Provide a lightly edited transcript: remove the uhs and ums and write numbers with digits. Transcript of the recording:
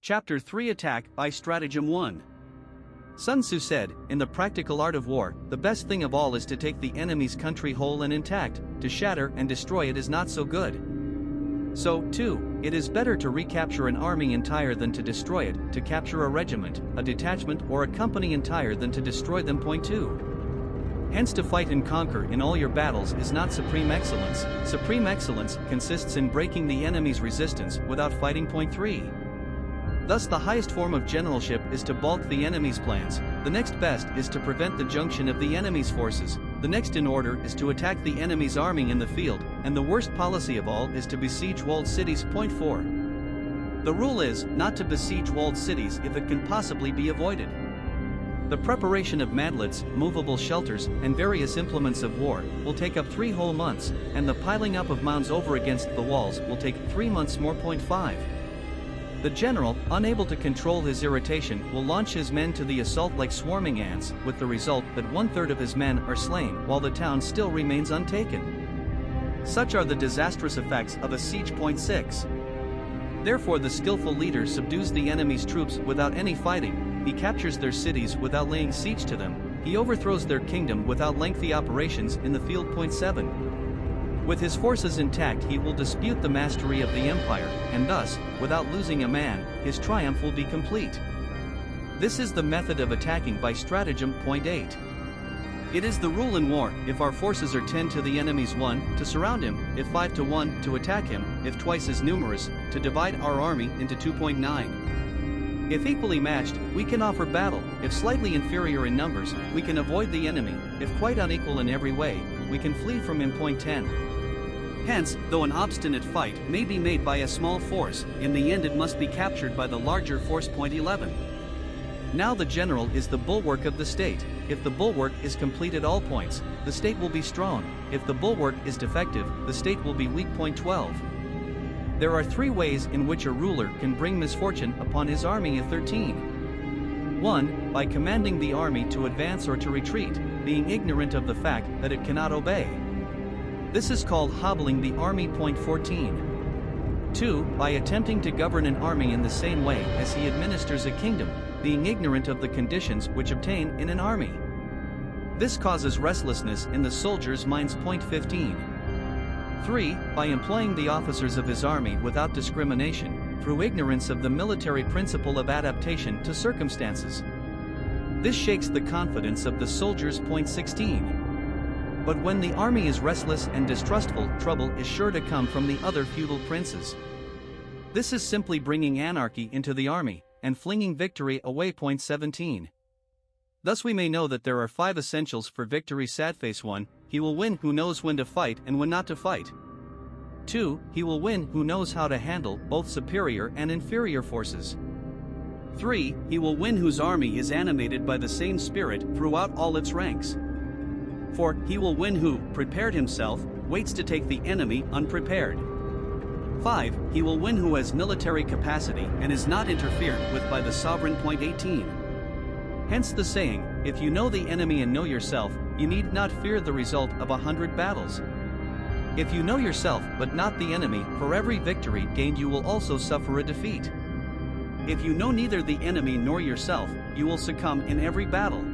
Chapter 3 Attack by Stratagem 1. Sun Tzu said, in the practical art of war, the best thing of all is to take the enemy's country whole and intact, to shatter and destroy it is not so good. So, too, it is better to recapture an army entire than to destroy it, to capture a regiment, a detachment or a company entire than to destroy them. Point 2. Hence to fight and conquer in all your battles is not supreme excellence. Supreme excellence consists in breaking the enemy's resistance without fighting. Point 3. Thus the highest form of generalship is to balk the enemy's plans, the next best is to prevent the junction of the enemy's forces, the next in order is to attack the enemy's army in the field, and the worst policy of all is to besiege walled cities. Point 4. The rule is not to besiege walled cities if it can possibly be avoided. The preparation of mantlets, movable shelters, and various implements of war will take up 3 whole months, and the piling up of mounds over against the walls will take 3 months more. Point 5. The general, unable to control his irritation, will launch his men to the assault like swarming ants, with the result that 1/3 of his men are slain while the town still remains untaken. Such are the disastrous effects of a siege. Point 6. Therefore the skillful leader subdues the enemy's troops without any fighting, he captures their cities without laying siege to them, he overthrows their kingdom without lengthy operations in the field. Point 7. With his forces intact he will dispute the mastery of the empire, and thus, without losing a man, his triumph will be complete. This is the method of attacking by stratagem. Point 8. It is the rule in war, if our forces are 10 to the enemy's 1, to surround him, if 5 to 1, to attack him, if twice as numerous, to divide our army into 2.9. If equally matched, we can offer battle, if slightly inferior in numbers, we can avoid the enemy, if quite unequal in every way, we can flee from him. Point 10. Hence, though an obstinate fight may be made by a small force, in the end it must be captured by the larger force. Point 11. Now the general is the bulwark of the state. If the bulwark is complete at all points, the state will be strong. If the bulwark is defective, the state will be weak. Point 12. There are 3 ways in which a ruler can bring misfortune upon his army. 13. 1. By commanding the army to advance or to retreat, being ignorant of the fact that it cannot obey. This is called hobbling the army. Point 14. 2. By attempting to govern an army in the same way as he administers a kingdom, being ignorant of the conditions which obtain in an army. This causes restlessness in the soldiers' minds. Point 15. 3. By employing the officers of his army without discrimination, through ignorance of the military principle of adaptation to circumstances. This shakes the confidence of the soldiers. Point 16. But when the army is restless and distrustful, trouble is sure to come from the other feudal princes. This is simply bringing anarchy into the army, and flinging victory away. Point 17. Thus we may know that there are 5 essentials for victory. Sadface 1. He will win who knows when to fight and when not to fight. 2. He will win who knows how to handle both superior and inferior forces. 3. He will win whose army is animated by the same spirit throughout all its ranks. 4. He will win who, prepared himself, waits to take the enemy unprepared. 5. He will win who has military capacity and is not interfered with by the sovereign. Point 18. Hence the saying, if you know the enemy and know yourself, you need not fear the result of 100 battles. If you know yourself but not the enemy, for every victory gained you will also suffer a defeat. If you know neither the enemy nor yourself, you will succumb in every battle.